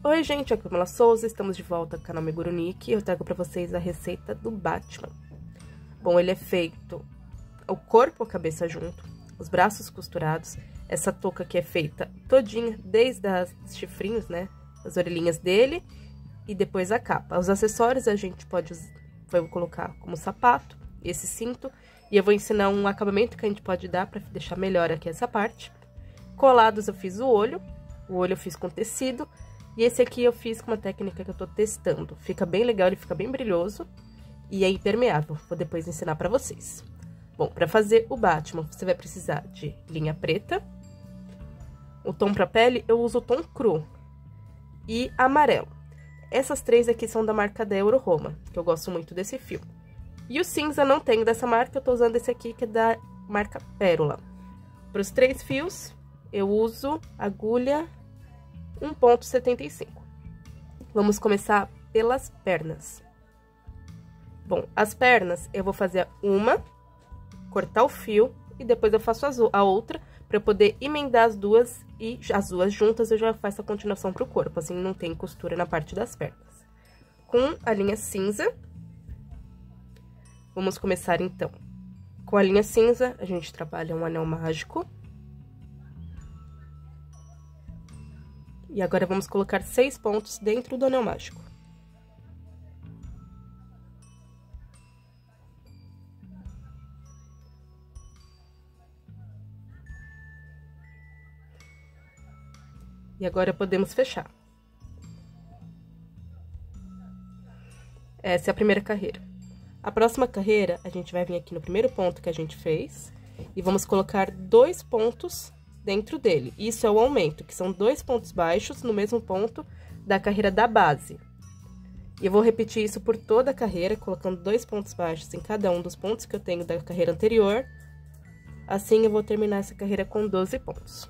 Oi gente, aqui é a Pamela Souza, estamos de volta ao canal Megurunique e eu trago pra vocês a receita do Batman. Bom, ele é feito o corpo, a cabeça junto, os braços costurados, essa touca aqui é feita todinha, desde os chifrinhos, né, as orelhinhas dele e depois a capa. Os acessórios a gente vai colocar como sapato, esse cinto, e eu vou ensinar um acabamento que a gente pode dar pra deixar melhor aqui essa parte. Colados eu fiz o olho eu fiz com tecido. E esse aqui eu fiz com uma técnica que eu tô testando. Fica bem legal, ele fica bem brilhoso e é impermeável. Vou depois ensinar pra vocês. Bom, pra fazer o Batman, você vai precisar de linha preta. O tom pra pele, eu uso o tom cru e amarelo. Essas três aqui são da marca da Euro Roma, que eu gosto muito desse fio. E o cinza não tenho dessa marca, eu tô usando esse aqui, que é da marca Pérola. Para os 3 fios, eu uso agulha 1,75. Vamos começar pelas pernas. Bom, as pernas eu vou fazer uma, cortar o fio e depois eu faço a outra para eu poder emendar as duas e as duas juntas eu já faço a continuação pro corpo, assim não tem costura na parte das pernas. Com a linha cinza, vamos começar então. Com a linha cinza, a gente trabalha um anel mágico. E agora, vamos colocar 6 pontos dentro do anel mágico. E agora, podemos fechar. Essa é a primeira carreira. A próxima carreira, a gente vai vir aqui no primeiro ponto que a gente fez. E vamos colocar 2 pontos dentro dele. Isso é o aumento, que são 2 pontos baixos no mesmo ponto da carreira da base. E eu vou repetir isso por toda a carreira, colocando 2 pontos baixos em cada um dos pontos que eu tenho da carreira anterior. Assim, eu vou terminar essa carreira com 12 pontos.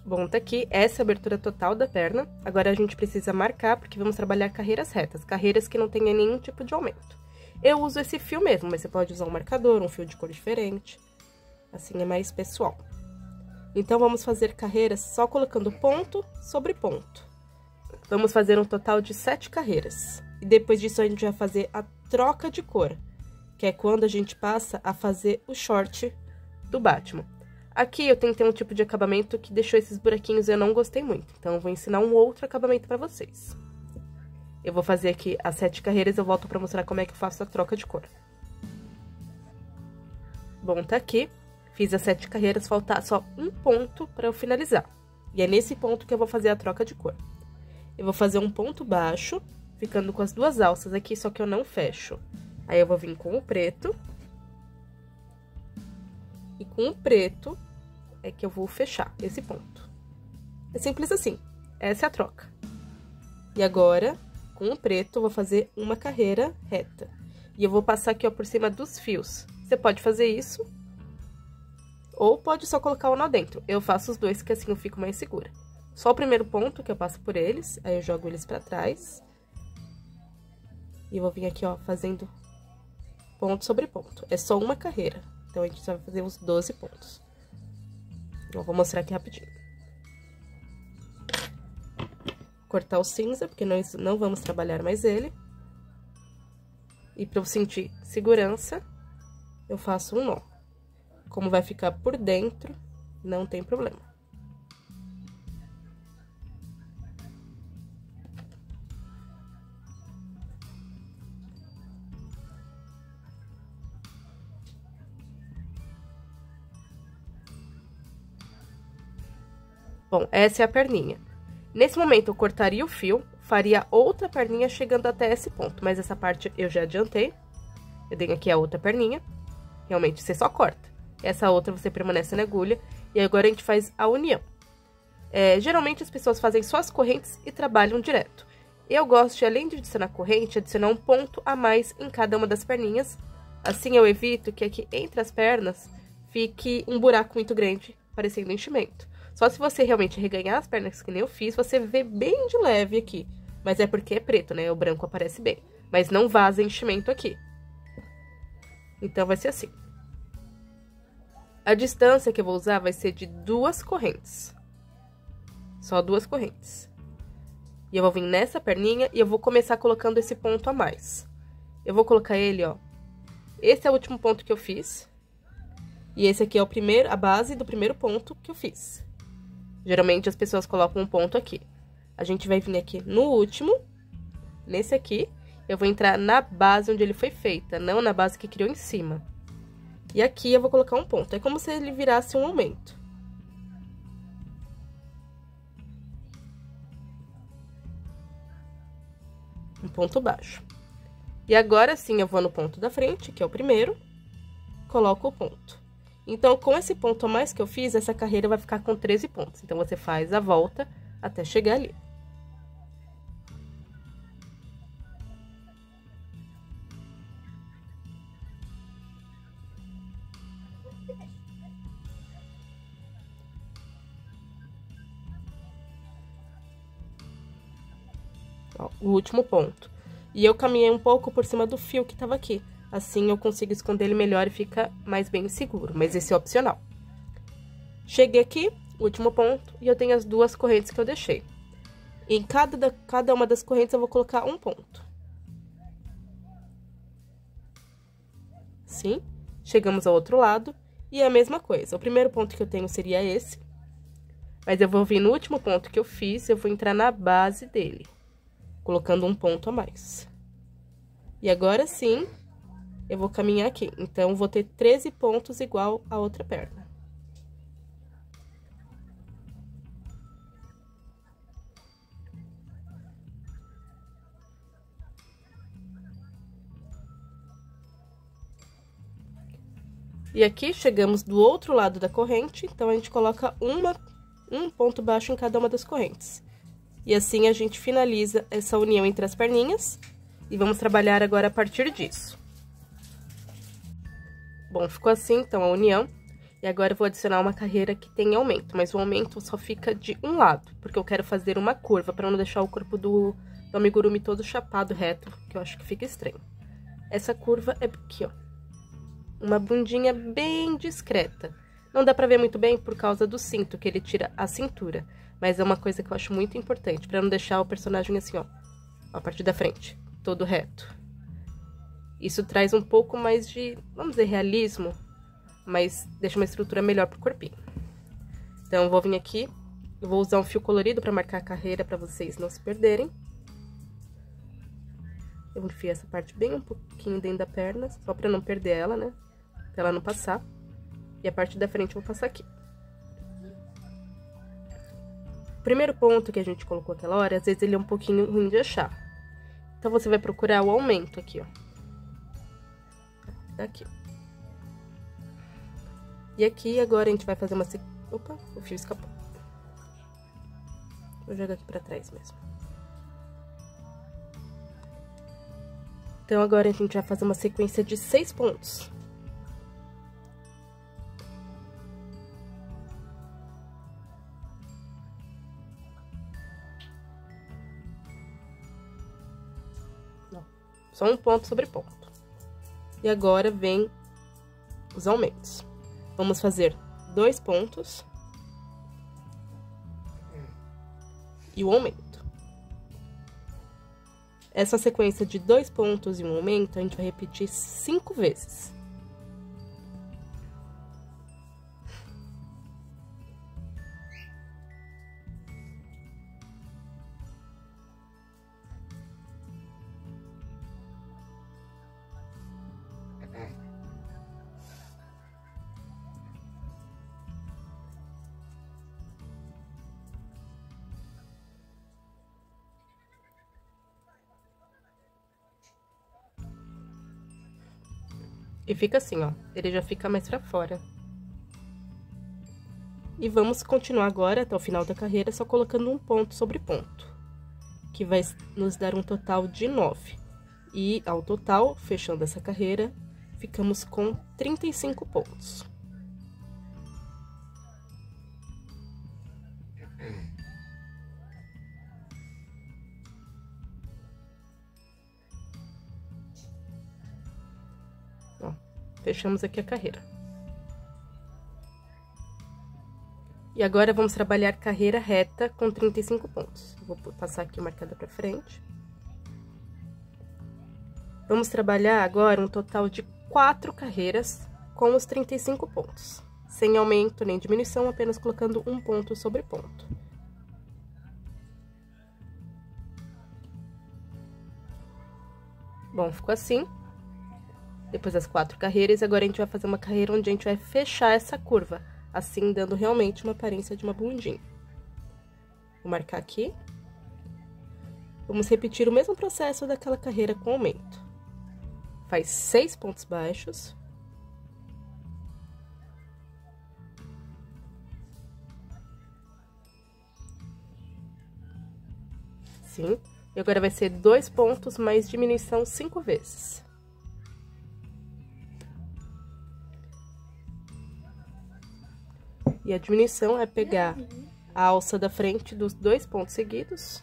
Bom, tá aqui, essa é a abertura total da perna. Agora, a gente precisa marcar, porque vamos trabalhar carreiras retas, carreiras que não tenham nenhum tipo de aumento. Eu uso esse fio mesmo, mas você pode usar um marcador, um fio de cor diferente. Assim é mais pessoal. Então, vamos fazer carreiras só colocando ponto sobre ponto. Vamos fazer um total de 7 carreiras. E depois disso, a gente vai fazer a troca de cor, que é quando a gente passa a fazer o short do Batman. Aqui eu tentei um tipo de acabamento que deixou esses buraquinhos e eu não gostei muito. Então, eu vou ensinar um outro acabamento pra vocês. Eu vou fazer aqui as 7 carreiras e eu volto pra mostrar como é que eu faço a troca de cor. Bom, tá aqui. Fiz as 7 carreiras, falta só um ponto pra eu finalizar. E é nesse ponto que eu vou fazer a troca de cor. Eu vou fazer um ponto baixo, ficando com as 2 alças aqui, só que eu não fecho. Aí, eu vou vir com o preto. E com o preto é que eu vou fechar esse ponto. É simples assim. Essa é a troca. E agora, com o preto, eu vou fazer uma carreira reta. E eu vou passar aqui, ó, por cima dos fios. Você pode fazer isso, ou pode só colocar o nó dentro. Eu faço os dois, que assim eu fico mais segura. Só o primeiro ponto que eu passo por eles, aí eu jogo eles pra trás. E eu vou vir aqui, ó, fazendo ponto sobre ponto. É só uma carreira, então a gente só vai fazer os 12 pontos. Eu vou mostrar aqui rapidinho. Cortar o cinza, porque nós não vamos trabalhar mais ele. E para eu sentir segurança, eu faço um nó. Como vai ficar por dentro, não tem problema. Bom, essa é a perninha. Nesse momento, eu cortaria o fio, faria outra perninha chegando até esse ponto. Mas essa parte eu já adiantei. Eu tenho aqui a outra perninha. Realmente, você só corta. Essa outra você permanece na agulha. E agora, a gente faz a união. Geralmente, as pessoas fazem só as correntes e trabalham direto. Eu gosto de, além de adicionar corrente, adicionar um ponto a mais em cada uma das perninhas. Assim, eu evito que aqui entre as pernas fique um buraco muito grande, parecendo enchimento. Só se você realmente reganhar as pernas, que nem eu fiz, você vê bem de leve aqui. Mas é porque é preto, né? O branco aparece bem. Mas não vaza enchimento aqui. Então, vai ser assim. A distância que eu vou usar vai ser de 2 correntes. Só 2 correntes. E eu vou vir nessa perninha e eu vou começar colocando esse ponto a mais. Eu vou colocar ele, ó. Esse é o último ponto que eu fiz. E esse aqui é a base do primeiro ponto que eu fiz. Geralmente as pessoas colocam um ponto aqui. A gente vai vir aqui no último, nesse aqui. Eu vou entrar na base onde ele foi feita, não na base que criou em cima. E aqui eu vou colocar um ponto. É como se ele virasse um aumento. Um ponto baixo. E agora sim eu vou no ponto da frente, que é o primeiro, coloco o ponto. Então, com esse ponto a mais que eu fiz, essa carreira vai ficar com 13 pontos. Então, você faz a volta até chegar ali. Ó, o último ponto. E eu caminhei um pouco por cima do fio que tava aqui. Assim, eu consigo esconder ele melhor e fica mais bem seguro, mas esse é opcional. Cheguei aqui, último ponto, e eu tenho as 2 correntes que eu deixei. Em cada uma das correntes eu vou colocar um ponto. Assim, chegamos ao outro lado, e é a mesma coisa. O primeiro ponto que eu tenho seria esse, mas eu vou vir no último ponto que eu fiz, eu vou entrar na base dele, colocando um ponto a mais. E agora sim, eu vou caminhar aqui. Então, vou ter 13 pontos igual a outra perna. E aqui, chegamos do outro lado da corrente, então, a gente coloca um ponto baixo em cada uma das correntes. E assim, a gente finaliza essa união entre as perninhas. E vamos trabalhar agora a partir disso. Bom, ficou assim, então, a união. E agora eu vou adicionar uma carreira que tem aumento, mas o aumento só fica de um lado, porque eu quero fazer uma curva, para não deixar o corpo do amigurumi todo chapado reto, que eu acho que fica estranho. Essa curva é aqui, ó. Uma bundinha bem discreta. Não dá pra ver muito bem por causa do cinto, que ele tira a cintura. Mas é uma coisa que eu acho muito importante, pra não deixar o personagem assim, ó. A partir da frente, todo reto. Isso traz um pouco mais de, vamos dizer, realismo, mas deixa uma estrutura melhor pro corpinho. Então, eu vou vir aqui, eu vou usar um fio colorido pra marcar a carreira, pra vocês não se perderem. Eu enfio essa parte bem um pouquinho dentro da perna, só pra não perder ela, né? Pra ela não passar. E a parte da frente eu vou passar aqui. O primeiro ponto que a gente colocou aquela hora, às vezes ele é um pouquinho ruim de achar. Então, você vai procurar o aumento aqui, ó. Daqui. E aqui, agora, a gente vai fazer uma... Opa, o fio escapou. Vou jogar aqui pra trás mesmo. Então, agora a gente vai fazer uma sequência de 6 pontos. Só um ponto sobre ponto. E agora vem os aumentos. Vamos fazer 2 pontos. E o aumento. Essa sequência de 2 pontos e um aumento, a gente vai repetir 5 vezes. E fica assim, ó, ele já fica mais pra fora. E vamos continuar agora, até o final da carreira, só colocando um ponto sobre ponto. Que vai nos dar um total de 9. E, ao total, fechando essa carreira, ficamos com 35 pontos. Ó, fechamos aqui a carreira. E agora vamos trabalhar carreira reta com 35 pontos. Vou passar aqui marcada pra frente. Vamos trabalhar agora um total de 4 carreiras com os 35 pontos. Sem aumento nem diminuição, apenas colocando um ponto sobre ponto. Bom, ficou assim. Depois das 4 carreiras, agora a gente vai fazer uma carreira onde a gente vai fechar essa curva, assim dando realmente uma aparência de uma bundinha. Vou marcar aqui. Vamos repetir o mesmo processo daquela carreira com aumento. Faz 6 pontos baixos. Sim. E agora vai ser 2 pontos mais diminuição 5 vezes. E a diminuição é pegar a alça da frente dos 2 pontos seguidos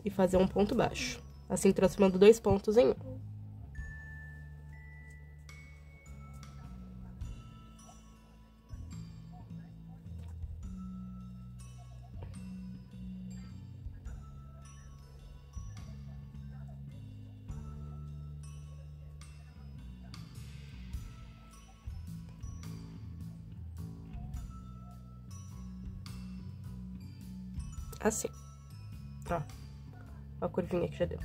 e fazer um ponto baixo. Assim, transformando 2 pontos em 1. Assim. Ó. Ó a curvinha que já deu.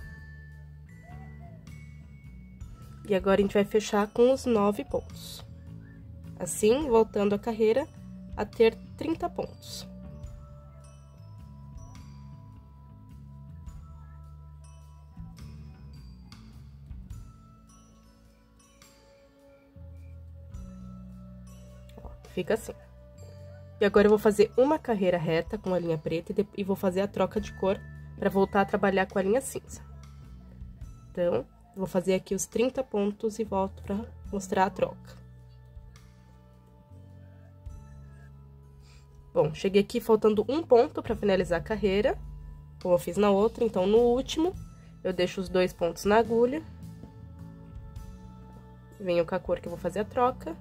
E agora a gente vai fechar com os 9 pontos. Assim, voltando a carreira a ter 30 pontos. Ó, fica assim. E agora eu vou fazer uma carreira reta com a linha preta e vou fazer a troca de cor para voltar a trabalhar com a linha cinza. Então, vou fazer aqui os 30 pontos e volto para mostrar a troca. Bom, cheguei aqui faltando um ponto para finalizar a carreira, como eu fiz na outra. Então, no último, eu deixo os 2 pontos na agulha. Venho com a cor que eu vou fazer a troca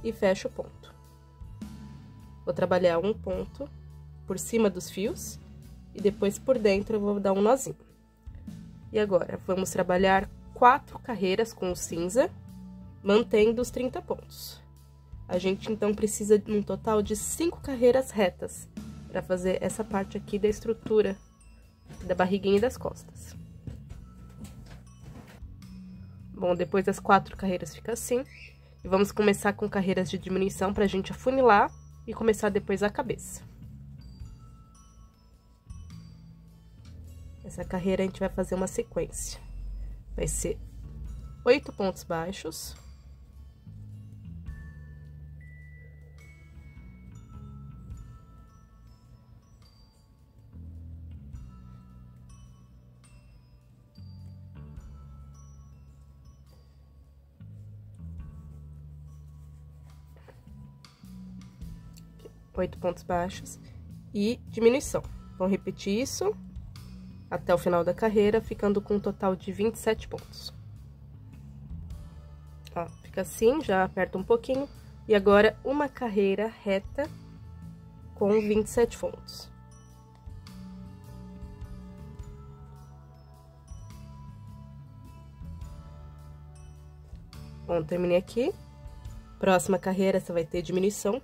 e fecho o ponto. Vou trabalhar um ponto por cima dos fios e depois por dentro eu vou dar um nozinho. E agora, vamos trabalhar 4 carreiras com o cinza, mantendo os 30 pontos. A gente, então, precisa de um total de 5 carreiras retas para fazer essa parte aqui da estrutura da barriguinha e das costas. Bom, depois das 4 carreiras fica assim. E vamos começar com carreiras de diminuição para a gente afunilar e começar depois a cabeça. Essa carreira a gente vai fazer uma sequência. Vai ser 8 pontos baixos. Oito pontos baixos e diminuição. Vamos repetir isso até o final da carreira, ficando com um total de 27 pontos. Ó, fica assim, já aperta um pouquinho. E agora, uma carreira reta com 27 pontos. Bom, terminei aqui. Próxima carreira, você vai ter diminuição.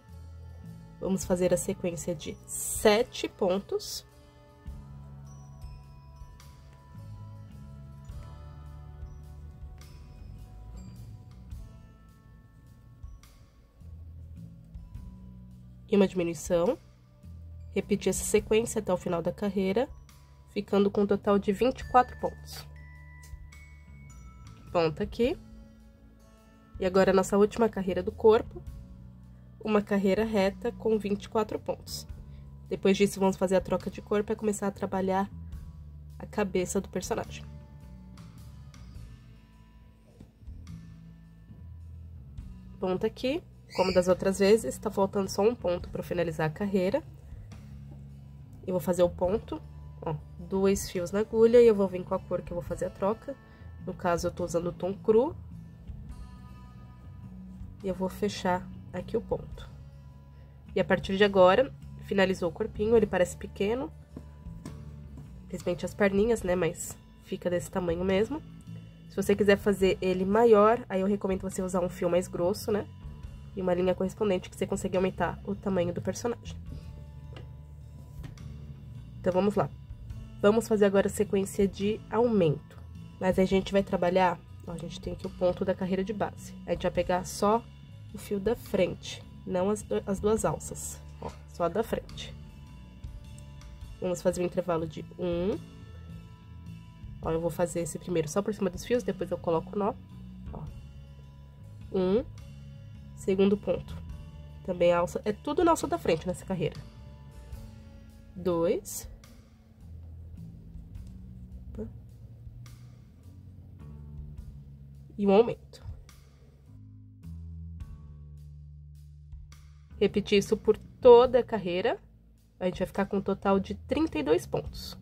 Vamos fazer a sequência de 7 pontos. E uma diminuição. Repetir essa sequência até o final da carreira, ficando com um total de 24 pontos. Ponta aqui. E agora, a nossa última carreira do corpo. Uma carreira reta com 24 pontos. Depois disso, vamos fazer a troca de cor para começar a trabalhar a cabeça do personagem. Ponta aqui, como das outras vezes, tá faltando só um ponto para finalizar a carreira. Eu vou fazer o ponto, ó, 2 fios na agulha e eu vou vir com a cor que eu vou fazer a troca. No caso, eu tô usando o tom cru. E eu vou fechar aqui o ponto. E a partir de agora, finalizou o corpinho, ele parece pequeno, principalmente as perninhas, né, mas fica desse tamanho mesmo. Se você quiser fazer ele maior, aí eu recomendo você usar um fio mais grosso, né, e uma linha correspondente que você consegue aumentar o tamanho do personagem. Então, vamos lá. Vamos fazer agora a sequência de aumento. Mas a gente vai trabalhar, ó, a gente tem aqui o ponto da carreira de base. A gente vai pegar só o fio da frente, não as duas alças, ó, só a da frente. Vamos fazer um intervalo de 1. Ó, eu vou fazer esse primeiro só por cima dos fios, depois eu coloco o nó, ó. 1, segundo ponto. Também alça, é tudo na alça da frente nessa carreira. 2. E um aumento. Repetir isso por toda a carreira. A gente vai ficar com um total de 32 pontos.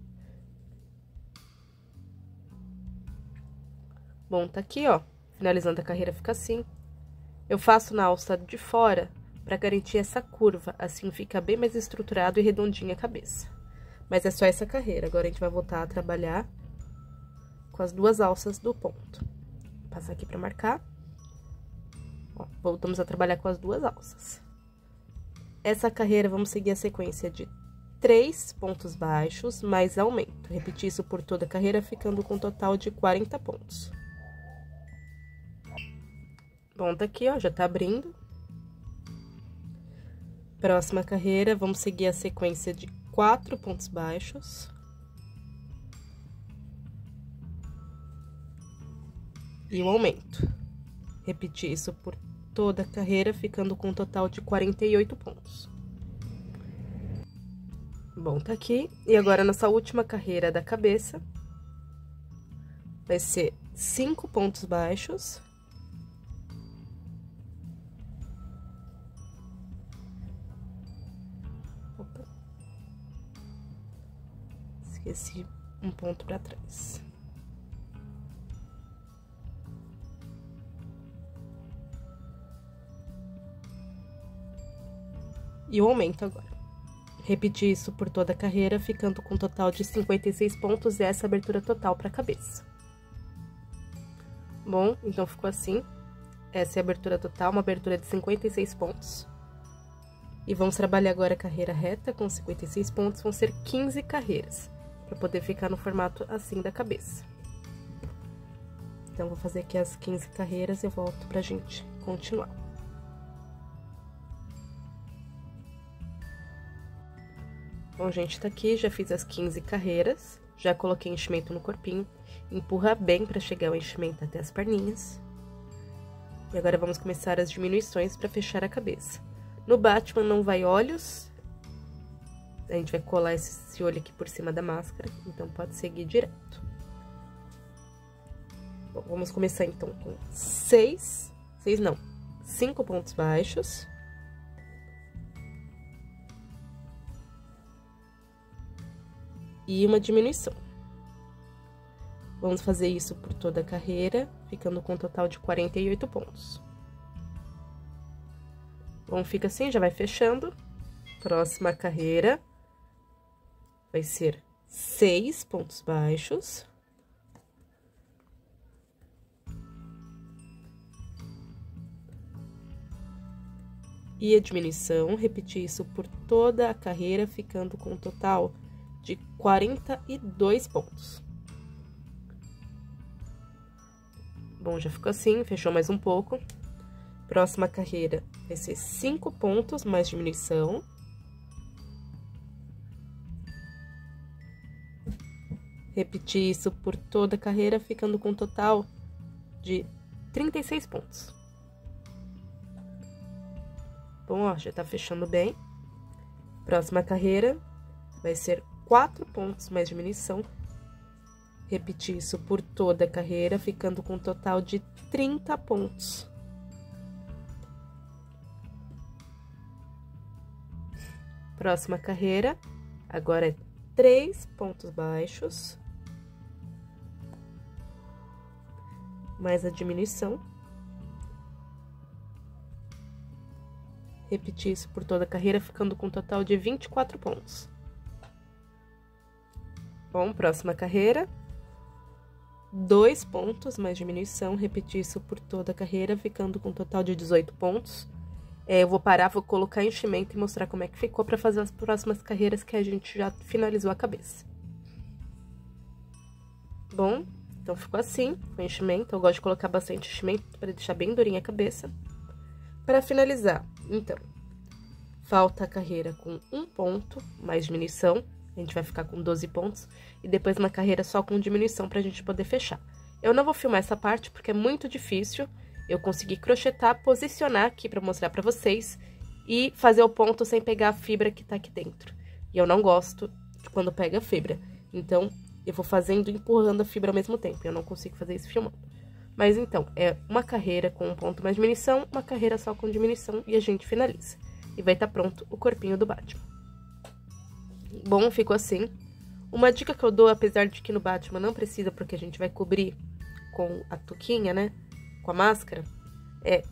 Bom, tá aqui, ó. Finalizando a carreira fica assim. Eu faço na alça de fora pra garantir essa curva. Assim fica bem mais estruturado e redondinha a cabeça. Mas é só essa carreira. Agora a gente vai voltar a trabalhar com as duas alças do ponto. Vou passar aqui pra marcar. Ó, voltamos a trabalhar com as duas alças. Essa carreira, vamos seguir a sequência de 3 pontos baixos, mais aumento. Repetir isso por toda a carreira, ficando com um total de 40 pontos. Bom, tá aqui, ó, já tá abrindo. Próxima carreira, vamos seguir a sequência de 4 pontos baixos. E o aumento. Repetir isso por toda a carreira, ficando com um total de 48 pontos. Bom, tá aqui. E agora, nossa última carreira da cabeça vai ser 5 pontos baixos. Opa. Esqueci um ponto pra trás. E o aumento agora. Repetir isso por toda a carreira, ficando com um total de 56 pontos e essa abertura total para a cabeça. Bom, então ficou assim. Essa é a abertura total, uma abertura de 56 pontos. E vamos trabalhar agora a carreira reta com 56 pontos, vão ser 15 carreiras, para poder ficar no formato assim da cabeça. Então, vou fazer aqui as 15 carreiras e eu volto pra gente continuar. Bom, gente, tá aqui, já fiz as 15 carreiras, já coloquei enchimento no corpinho, empurra bem pra chegar o enchimento até as perninhas. E agora vamos começar as diminuições pra fechar a cabeça. No Batman não vai olhos, a gente vai colar esse olho aqui por cima da máscara, então pode seguir direto. Bom, vamos começar então com 5 pontos baixos. E uma diminuição. Vamos fazer isso por toda a carreira, ficando com um total de 48 pontos. Bom, fica assim, já vai fechando. Próxima carreira vai ser 6 pontos baixos. E a diminuição, repetir isso por toda a carreira, ficando com um total de 42 pontos. Bom, já ficou assim, fechou mais um pouco. Próxima carreira vai ser 5 pontos mais diminuição. Repetir isso por toda a carreira, ficando com um total de 36 pontos. Bom, ó, já tá fechando bem. Próxima carreira vai ser 4 pontos mais diminuição. Repetir isso por toda a carreira, ficando com um total de 30 pontos. Próxima carreira, agora é 3 pontos baixos. Mais a diminuição. repetir isso por toda a carreira, ficando com um total de 24 pontos. Bom, próxima carreira. 2 pontos, mais diminuição, repetir isso por toda a carreira, ficando com um total de 18 pontos. Eu vou parar, vou colocar enchimento e mostrar como é que ficou para fazer as próximas carreiras que a gente já finalizou a cabeça. Bom, então ficou assim, com enchimento. Eu gosto de colocar bastante enchimento para deixar bem durinha a cabeça. Para finalizar, então, falta a carreira com 1 ponto, mais diminuição. A gente vai ficar com 12 pontos. E depois uma carreira só com diminuição pra gente poder fechar. Eu não vou filmar essa parte porque é muito difícil. Eu consegui crochetar, posicionar aqui pra mostrar pra vocês. E fazer o ponto sem pegar a fibra que tá aqui dentro. E eu não gosto de quando pega a fibra. Então, eu vou fazendo e empurrando a fibra ao mesmo tempo. Eu não consigo fazer isso filmando. Mas então, é uma carreira com 1 ponto mais diminuição, uma carreira só com diminuição e a gente finaliza. E vai estar pronto o corpinho do Batman. Bom, ficou assim. Uma dica que eu dou, apesar de que no Batman não precisa, porque a gente vai cobrir com a touquinha, né? Com a máscara.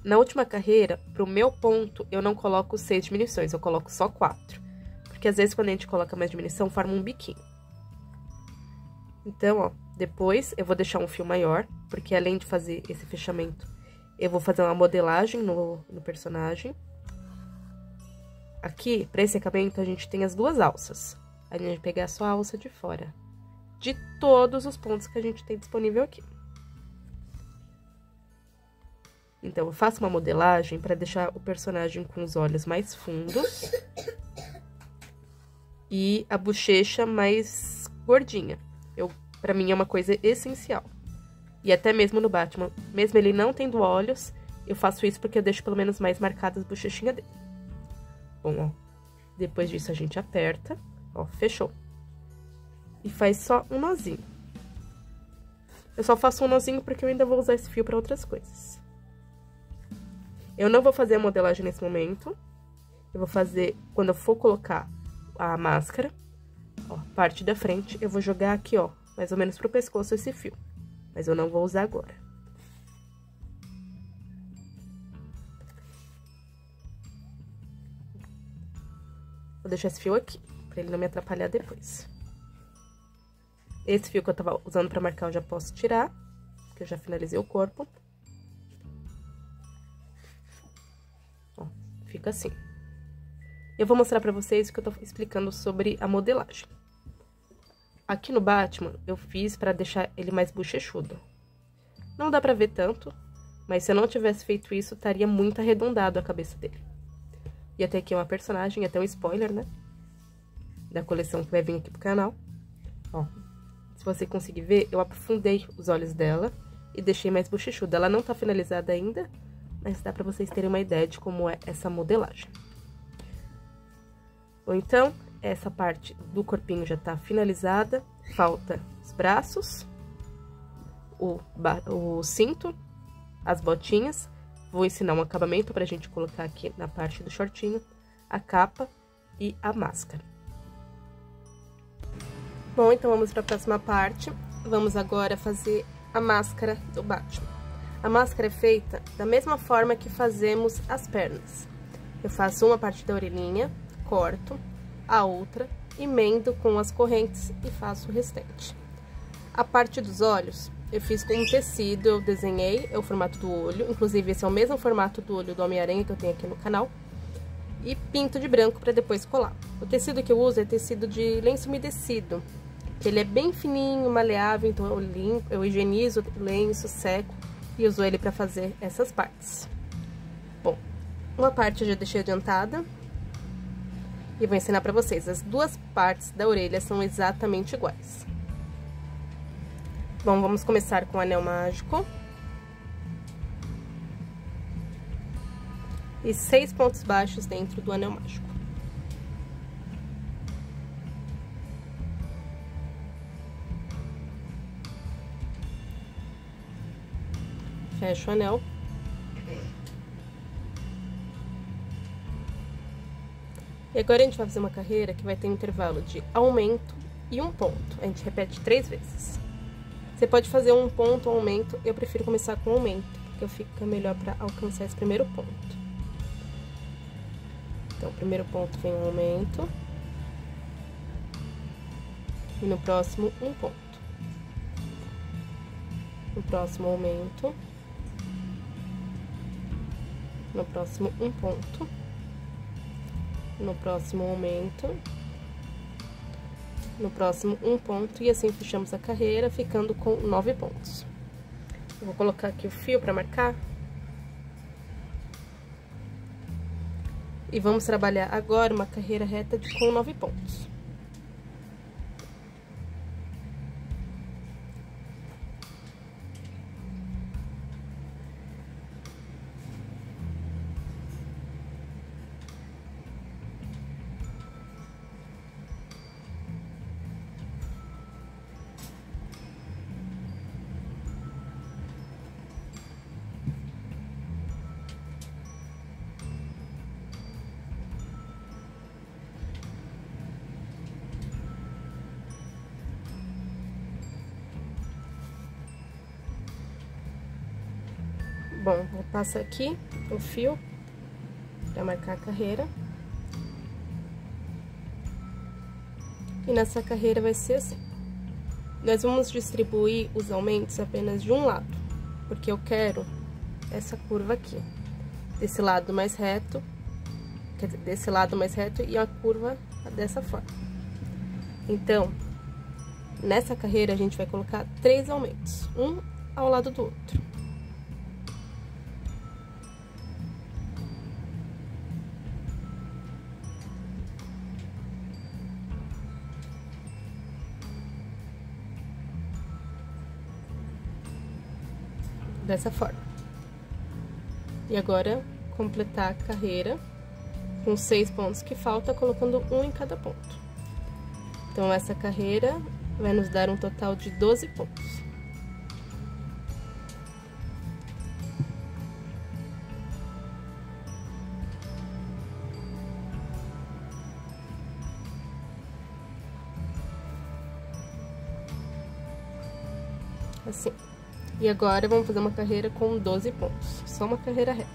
Na última carreira, pro meu ponto, eu não coloco 6 diminuições, eu coloco só 4. Porque às vezes quando a gente coloca mais diminuição, forma um biquinho. Então, ó, depois eu vou deixar um fio maior, porque além de fazer esse fechamento, eu vou fazer uma modelagem no personagem. Aqui, para esse acabamento, a gente tem as 2 alças. A gente vai pegar só a alça de fora, de todos os pontos que a gente tem disponível aqui. Então, eu faço uma modelagem para deixar o personagem com os olhos mais fundos e a bochecha mais gordinha. Para mim, é uma coisa essencial. E até mesmo no Batman, mesmo ele não tendo olhos, eu faço isso porque eu deixo pelo menos mais marcadas as bochechinhas dele. Bom, ó, depois disso a gente aperta, ó, fechou. E faz só um nozinho. Eu só faço um nozinho porque eu ainda vou usar esse fio para outras coisas. Eu não vou fazer a modelagem nesse momento. Eu vou fazer quando eu for colocar a máscara, ó, parte da frente, eu vou jogar aqui, ó, mais ou menos pro pescoço esse fio. Mas eu não vou usar agora. Vou deixar esse fio aqui, pra ele não me atrapalhar depois. Esse fio que eu tava usando pra marcar eu já posso tirar, porque eu já finalizei o corpo. Ó, fica assim. Eu vou mostrar pra vocês o que eu tô explicando sobre a modelagem. Aqui no Batman, eu fiz pra deixar ele mais bochechudo. Não dá pra ver tanto, mas se eu não tivesse feito isso, estaria muito arredondado a cabeça dele. E até aqui é uma personagem, até um spoiler, né? Da coleção que vai vir aqui pro canal. Ó, se você conseguir ver, eu aprofundei os olhos dela e deixei mais bochechuda. Ela não tá finalizada ainda, mas dá pra vocês terem uma ideia de como é essa modelagem. Ou então, essa parte do corpinho já tá finalizada, falta os braços, o cinto, as botinhas. Vou ensinar um acabamento pra gente colocar aqui na parte do shortinho, a capa e a máscara. Bom, então vamos pra próxima parte. Vamos agora fazer a máscara do Batman. A máscara é feita da mesma forma que fazemos as pernas. Eu faço uma parte da orelhinha, corto, a outra, emendo com as correntes e faço o restante. A parte dos olhos, eu fiz com um tecido, eu desenhei, é o formato do olho, inclusive esse é o mesmo formato do olho do Homem-Aranha que eu tenho aqui no canal, e pinto de branco para depois colar. O tecido que eu uso é tecido de lenço umedecido, ele é bem fininho, maleável, então eu limpo, eu higienizo o lenço, seco e uso ele para fazer essas partes. Bom, uma parte eu já deixei adiantada e vou ensinar para vocês. As 2 partes da orelha são exatamente iguais. Bom, vamos começar com o anel mágico. E 6 pontos baixos dentro do anel mágico. Fecho o anel. E agora a gente vai fazer uma carreira que vai ter um intervalo de aumento e 1 ponto. A gente repete 3 vezes. Você pode fazer 1 ponto, aumento. Eu prefiro começar com aumento, porque fica melhor para alcançar esse primeiro ponto. Então, primeiro ponto vem um aumento. E no próximo, um ponto. No próximo, aumento. No próximo, um ponto. No próximo, aumento. No próximo, um ponto. E assim fechamos a carreira, ficando com 9 pontos. Eu vou colocar aqui o fio para marcar. E vamos trabalhar agora uma carreira reta com 9 pontos. Bom, vou passar aqui o fio para marcar a carreira. E nessa carreira vai ser assim. Nós vamos distribuir os aumentos apenas de um lado, porque eu quero essa curva aqui. Desse lado mais reto, quer dizer, desse lado mais reto e a curva dessa forma. Então, nessa carreira a gente vai colocar 3 aumentos, um ao lado do outro. Dessa forma. E agora, completar a carreira com 6 pontos que falta, colocando um em cada ponto. Então, essa carreira vai nos dar um total de 12 pontos. Assim. E agora, vamos fazer uma carreira com 12 pontos. Só uma carreira reta.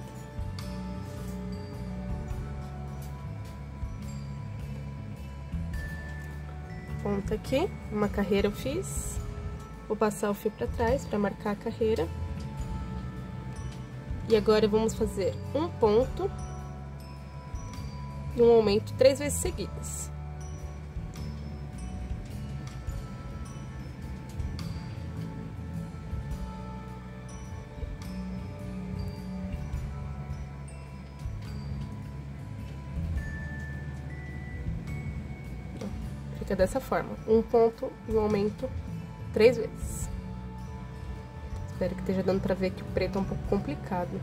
Ponto aqui, uma carreira eu fiz. Vou passar o fio pra trás pra marcar a carreira. E agora, vamos fazer um ponto e um aumento 3 vezes seguidas. Fica dessa forma, um ponto e um aumento 3 vezes. Espero que esteja dando pra ver que o preto é um pouco complicado.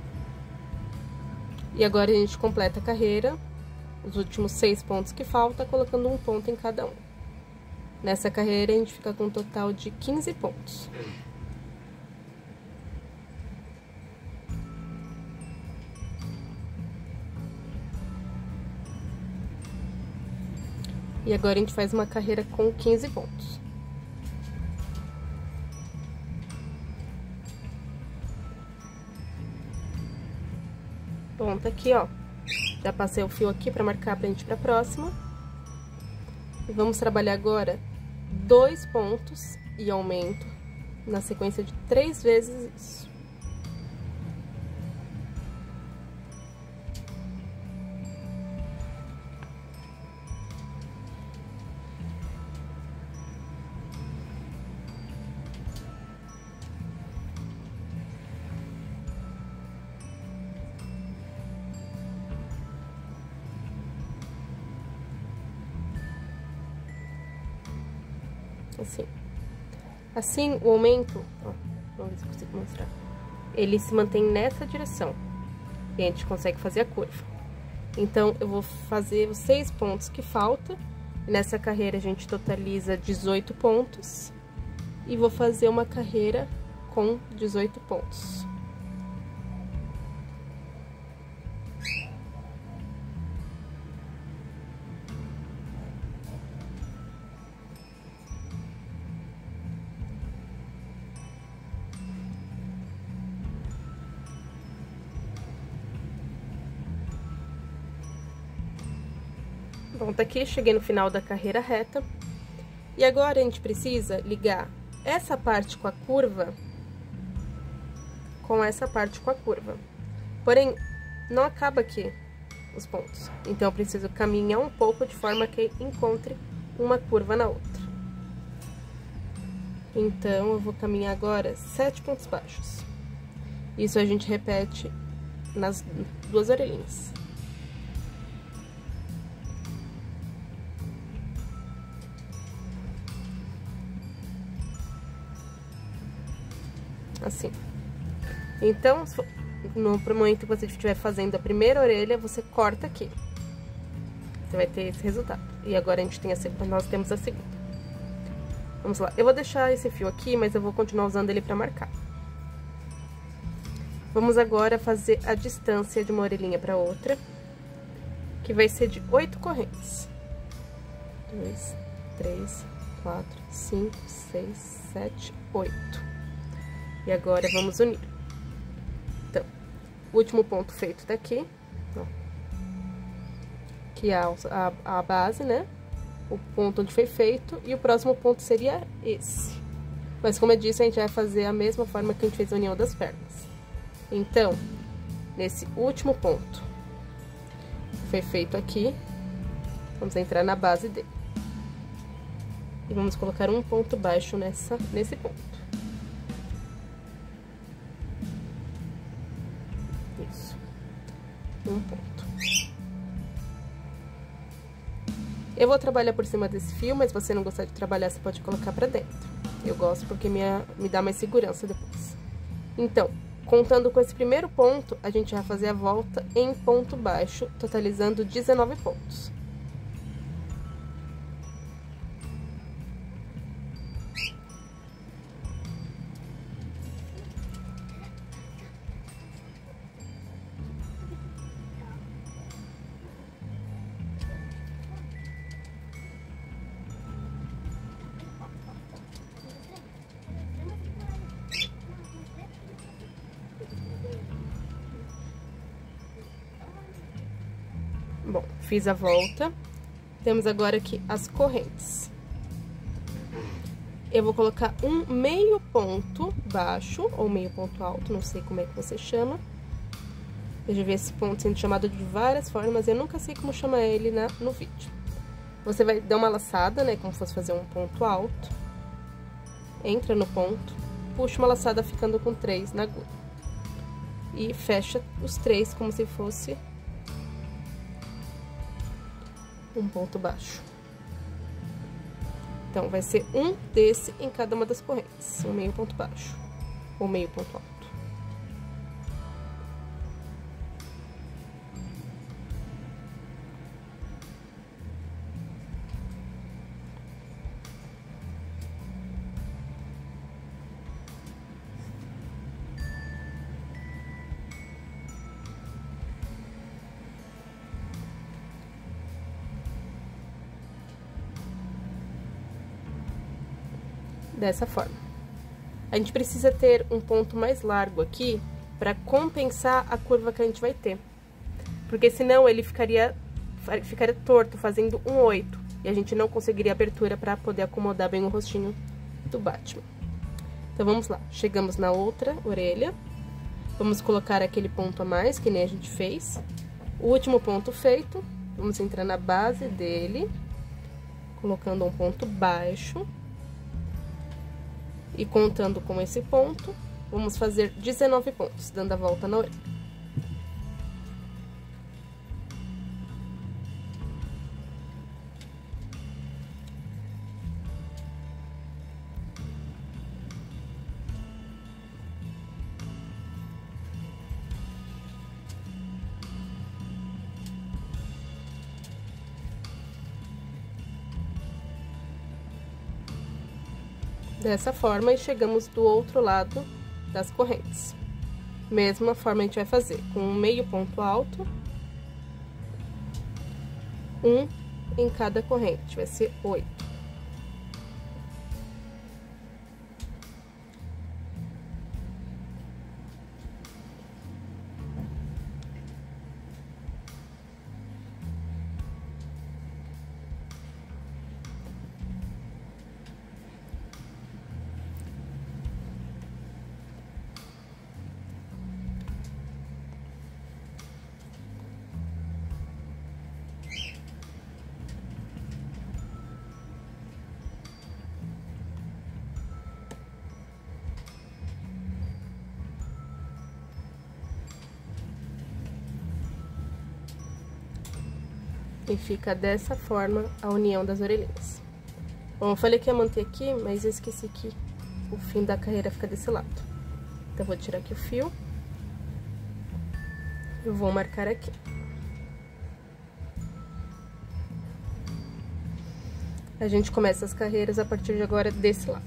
E agora a gente completa a carreira, os últimos 6 pontos que faltam, colocando um ponto em cada um. Nessa carreira a gente fica com um total de 15 pontos. E agora a gente faz uma carreira com 15 pontos. Pronto, aqui, ó. Já passei o fio aqui pra marcar pra gente ir pra próxima. E vamos trabalhar agora 2 pontos e aumento na sequência de 3 vezes isso. Assim, o aumento, ó, vamos ver se eu consigo mostrar. Ele se mantém nessa direção. E a gente consegue fazer a curva. Então, eu vou fazer os 6 pontos que faltam. Nessa carreira, a gente totaliza 18 pontos. E vou fazer uma carreira com 18 pontos. Pronto, aqui cheguei no final da carreira reta. E agora a gente precisa ligar essa parte com a curva com essa parte com a curva. Porém, não acaba aqui os pontos. Então, eu preciso caminhar um pouco de forma que encontre uma curva na outra. Então, eu vou caminhar agora 7 pontos baixos. Isso a gente repete nas duas orelhinhas. Assim. Então, no momento que você estiver fazendo a primeira orelha, você corta aqui. Você vai ter esse resultado. E agora a gente tem nós temos a segunda. Vamos lá. Eu vou deixar esse fio aqui, mas eu vou continuar usando ele pra marcar. Vamos agora fazer a distância de uma orelhinha pra outra, que vai ser de 8 correntes. 2, 3, 4, 5, 6, 7, 8. E agora vamos unir. Então, o último ponto feito tá aqui, ó, que é a base, né? O ponto onde foi feito, e o próximo ponto seria esse. Mas, como eu disse, a gente vai fazer a mesma forma que a gente fez a união das pernas. Então, nesse último ponto que foi feito aqui, vamos entrar na base dele. E vamos colocar um ponto baixo nesse ponto. Isso. Um ponto. Eu vou trabalhar por cima desse fio, mas se você não gostar de trabalhar, você pode colocar pra dentro. Eu gosto porque me dá mais segurança depois. Então, contando com esse primeiro ponto, a gente vai fazer a volta em ponto baixo, totalizando 19 pontos. Bom, fiz a volta. Temos agora aqui as correntes. Eu vou colocar um meio ponto baixo, ou meio ponto alto, não sei como é que você chama. Eu já vi esse ponto sendo chamado de várias formas, eu nunca sei como chamar ele no vídeo. Você vai dar uma laçada, né, como se fosse fazer um ponto alto. Entra no ponto, puxa uma laçada ficando com 3 na agulha. E fecha os 3 como se fosse um ponto baixo. Então, vai ser um desse em cada uma das correntes. Um meio ponto baixo, ou meio ponto alto. Dessa forma. A gente precisa ter um ponto mais largo aqui para compensar a curva que a gente vai ter. Porque senão ele ficaria torto, fazendo um 8. E a gente não conseguiria abertura para poder acomodar bem o rostinho do Batman. Então, vamos lá. Chegamos na outra orelha. Vamos colocar aquele ponto a mais, que nem a gente fez. O último ponto feito. Vamos entrar na base dele, colocando um ponto baixo. E contando com esse ponto, vamos fazer 19 pontos, dando a volta na orelha. Dessa forma, e chegamos do outro lado das correntes. Mesma forma a gente vai fazer, com um meio ponto alto, um em cada corrente, vai ser 8. E fica dessa forma a união das orelhinhas. Bom, eu falei que ia manter aqui, mas eu esqueci que o fim da carreira fica desse lado. Então, eu vou tirar aqui o fio. Eu vou marcar aqui. A gente começa as carreiras a partir de agora desse lado.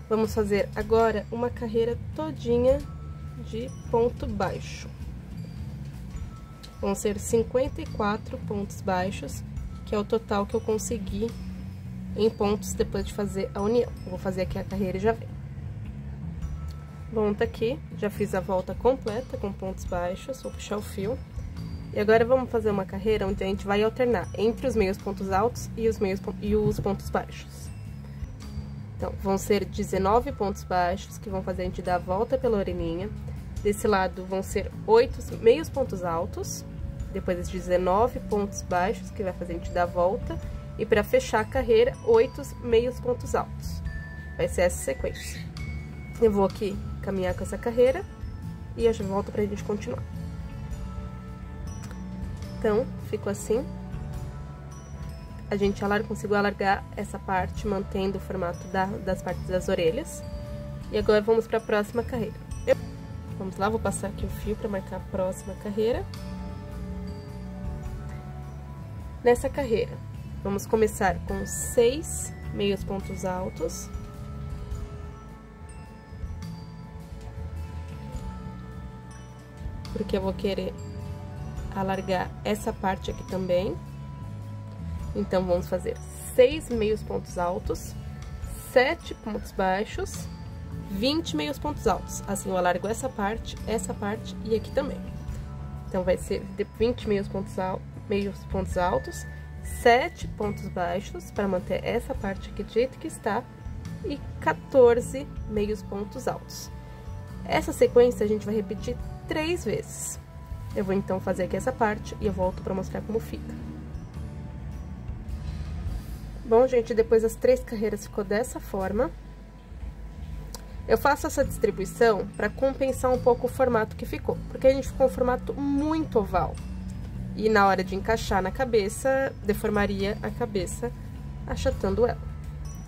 Vamos fazer agora uma carreira todinha de ponto baixo. Vão ser 54 pontos baixos, que é o total que eu consegui em pontos depois de fazer a união. Eu vou fazer aqui a carreira e já vem. Bom, tá aqui, já fiz a volta completa com pontos baixos, vou puxar o fio. E agora vamos fazer uma carreira onde a gente vai alternar entre os meios pontos altos e os pontos baixos. Então, vão ser 19 pontos baixos, que vão fazer a gente dar a volta pela orelhinha. Desse lado vão ser 8 meios pontos altos, depois esses 19 pontos baixos, que vai fazer a gente dar a volta. E para fechar a carreira, 8 meios pontos altos. Vai ser essa sequência. Eu vou aqui caminhar com essa carreira e eu já volto pra gente continuar. Então, ficou assim. A gente conseguiu alargar essa parte, mantendo o formato das partes das orelhas. E agora vamos para a próxima carreira. Vamos lá, vou passar aqui o fio para marcar a próxima carreira. Nessa carreira, vamos começar com 6 meios pontos altos. Porque eu vou querer alargar essa parte aqui também. Então, vamos fazer 6 meios pontos altos, 7 pontos baixos, 20 meios pontos altos. Assim, eu alargo essa parte e aqui também. Então, vai ser 20 meios pontos altos, 7 pontos baixos, para manter essa parte aqui do jeito que está, e 14 meios pontos altos. Essa sequência a gente vai repetir 3 vezes. Eu vou, então, fazer aqui essa parte e eu volto para mostrar como fica. Bom, gente, depois das 3 carreiras ficou dessa forma. Eu faço essa distribuição para compensar um pouco o formato que ficou, porque a gente ficou um formato muito oval. E na hora de encaixar na cabeça, deformaria a cabeça, achatando ela.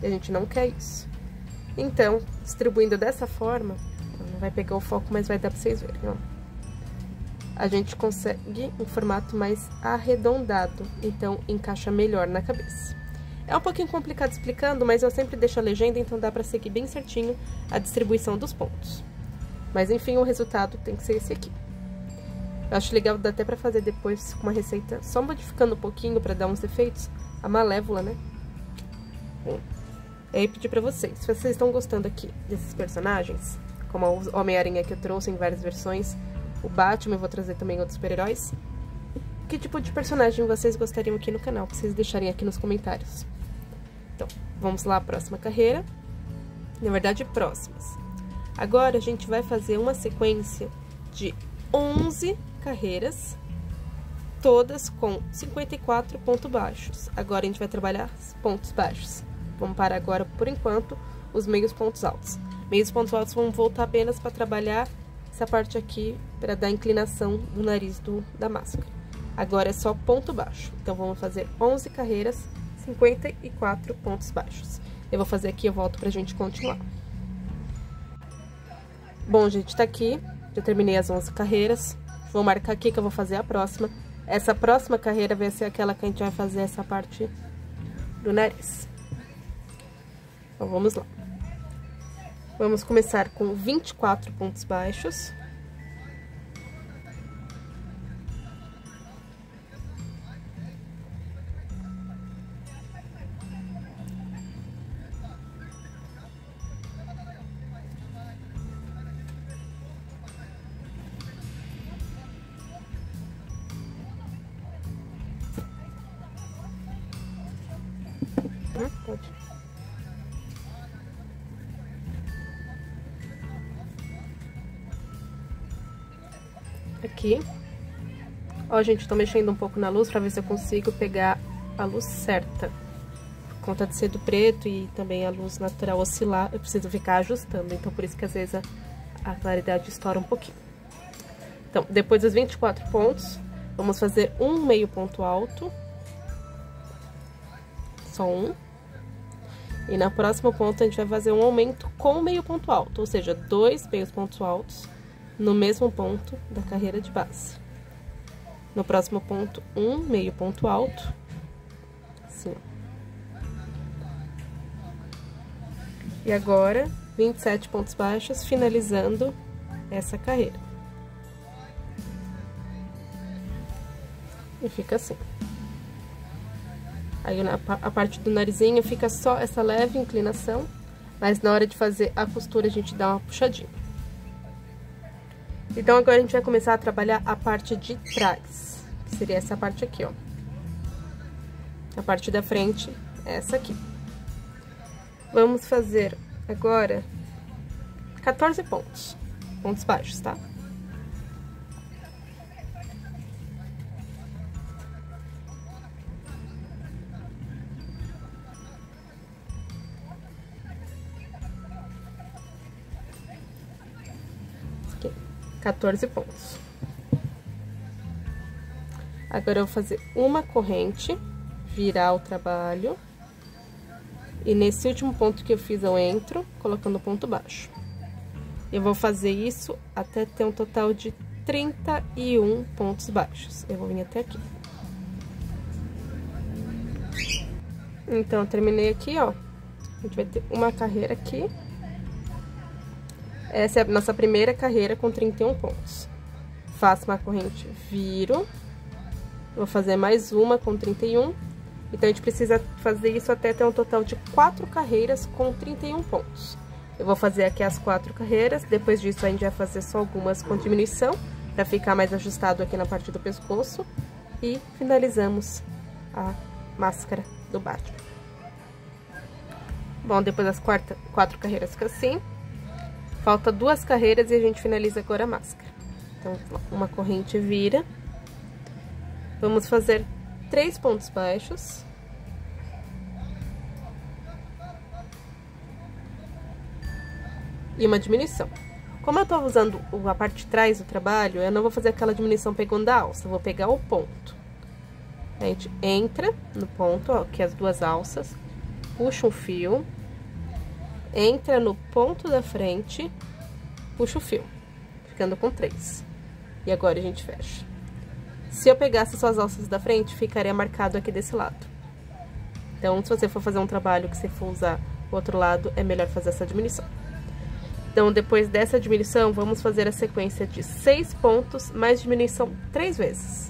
E a gente não quer isso. Então, distribuindo dessa forma, não vai pegar o foco, mas vai dar para vocês verem, ó. A gente consegue um formato mais arredondado, então encaixa melhor na cabeça. É um pouquinho complicado explicando, mas eu sempre deixo a legenda, então dá pra seguir bem certinho a distribuição dos pontos. Mas enfim, o resultado tem que ser esse aqui. Eu acho legal, dá até pra fazer depois com uma receita, só modificando um pouquinho pra dar uns efeitos, a Malévola, né? Bom, aí pedir pra vocês, se vocês estão gostando aqui desses personagens, como o Homem-Aranha que eu trouxe em várias versões, o Batman, eu vou trazer também outros super-heróis. Que tipo de personagem vocês gostariam aqui no canal, pra vocês deixarem aqui nos comentários. Então, vamos lá, próxima carreira. Na verdade, próximas. Agora, a gente vai fazer uma sequência de 11 carreiras, todas com 54 pontos baixos. Agora, a gente vai trabalhar pontos baixos. Vamos parar agora, por enquanto, os meios pontos altos. Meios pontos altos vão voltar apenas para trabalhar essa parte aqui, para dar inclinação do nariz da máscara. Agora é só ponto baixo. Então, vamos fazer 11 carreiras, 54 pontos baixos. Eu vou fazer aqui e eu volto pra gente continuar. Bom, gente, tá aqui. Já terminei as 11 carreiras. Vou marcar aqui que eu vou fazer a próxima. Essa próxima carreira vai ser aquela que a gente vai fazer essa parte do nariz. Então, vamos lá. Vamos começar com 24 pontos baixos. Pode. Aqui. Ó, gente, tô mexendo um pouco na luz pra ver se eu consigo pegar a luz certa. Por conta de ser do preto e também a luz natural oscilar, eu preciso ficar ajustando. Então, por isso que às vezes a claridade estoura um pouquinho. Então, depois dos 24 pontos, Vamos fazer um meio ponto alto. Só um. E na próxima ponta a gente vai fazer um aumento com meio ponto alto, ou seja, 2 meios pontos altos no mesmo ponto da carreira de base. No próximo ponto, um meio ponto alto, assim, ó. E agora, 27 pontos baixos, finalizando essa carreira. E fica assim. Aí a parte do narizinho fica só essa leve inclinação, mas na hora de fazer a costura a gente dá uma puxadinha. Então agora a gente vai começar a trabalhar a parte de trás, que seria essa parte aqui, ó. A parte da frente é essa aqui. Vamos fazer agora 14 pontos, pontos baixos, tá? Aqui, 14 pontos. Agora eu vou fazer uma corrente, virar o trabalho. E nesse último ponto que eu fiz, eu entro, colocando ponto baixo. Eu vou fazer isso até ter um total de 31 pontos baixos. Eu vou vir até aqui. Então, eu terminei aqui, ó. A gente vai ter uma carreira aqui. Essa é a nossa primeira carreira com 31 pontos. Faço uma corrente, viro. Vou fazer mais uma com 31. Então, a gente precisa fazer isso até ter um total de 4 carreiras com 31 pontos. Eu vou fazer aqui as 4 carreiras, depois disso a gente vai fazer só algumas com diminuição, pra ficar mais ajustado aqui na parte do pescoço. E finalizamos a máscara do Batman. Bom, depois das 4 carreiras fica assim. Falta 2 carreiras e a gente finaliza agora a máscara. Então, uma corrente vira. Vamos fazer 3 pontos baixos. E uma diminuição. Como eu tô usando a parte de trás do trabalho, eu não vou fazer aquela diminuição pegando a alça, eu vou pegar o ponto. A gente entra no ponto, ó, que é as 2 alças, puxa um fio, entra no ponto da frente, puxa o fio, ficando com 3. E agora a gente fecha. Se eu pegasse só as alças da frente, ficaria marcado aqui desse lado. Então, se você for fazer um trabalho que você for usar o outro lado, é melhor fazer essa diminuição. Então, depois dessa diminuição, vamos fazer a sequência de 6 pontos, mais diminuição 3 vezes.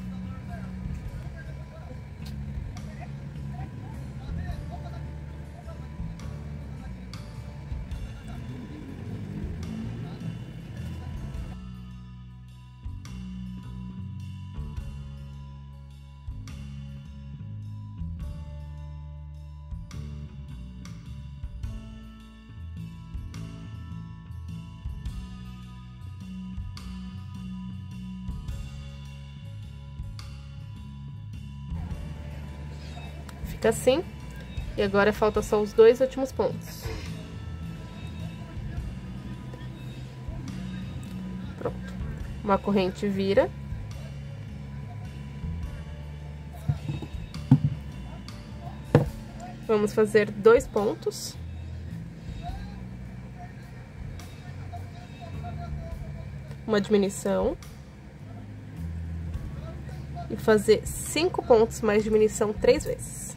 Fica assim. E agora falta só os 2 últimos pontos. Pronto. Uma corrente vira. Vamos fazer 2 pontos. Uma diminuição. E fazer 5 pontos mais diminuição 3 vezes.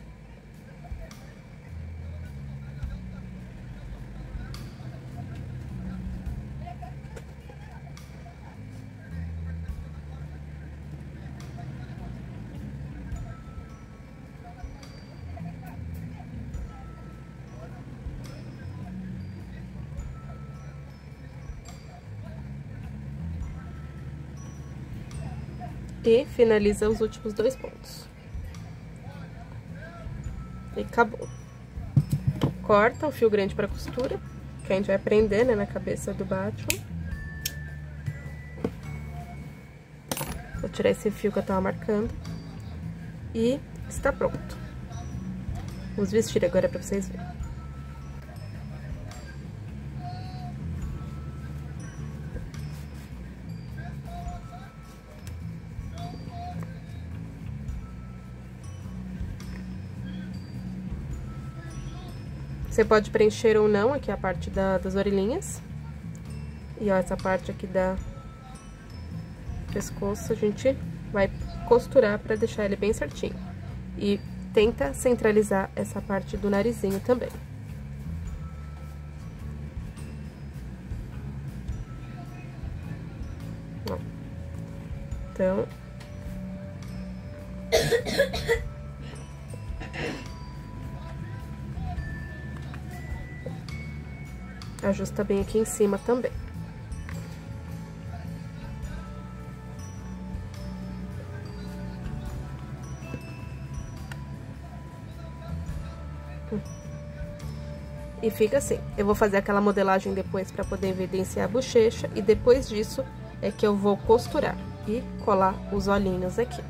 E finaliza os últimos 2 pontos. E acabou. Corta o fio grande para costura, que a gente vai prender, né, na cabeça do Batman. Vou tirar esse fio que eu tava marcando. E está pronto. Vamos vestir agora para vocês verem. Você pode preencher ou não aqui a parte das orelhinhas. E ó, essa parte aqui da pescoço a gente vai costurar pra deixar ele bem certinho. E tenta centralizar essa parte do narizinho também. Ó. Então... ajusta bem aqui em cima também. E fica assim. Eu vou fazer aquela modelagem depois pra poder evidenciar a bochecha. E depois disso é que eu vou costurar e colar os olhinhos aqui.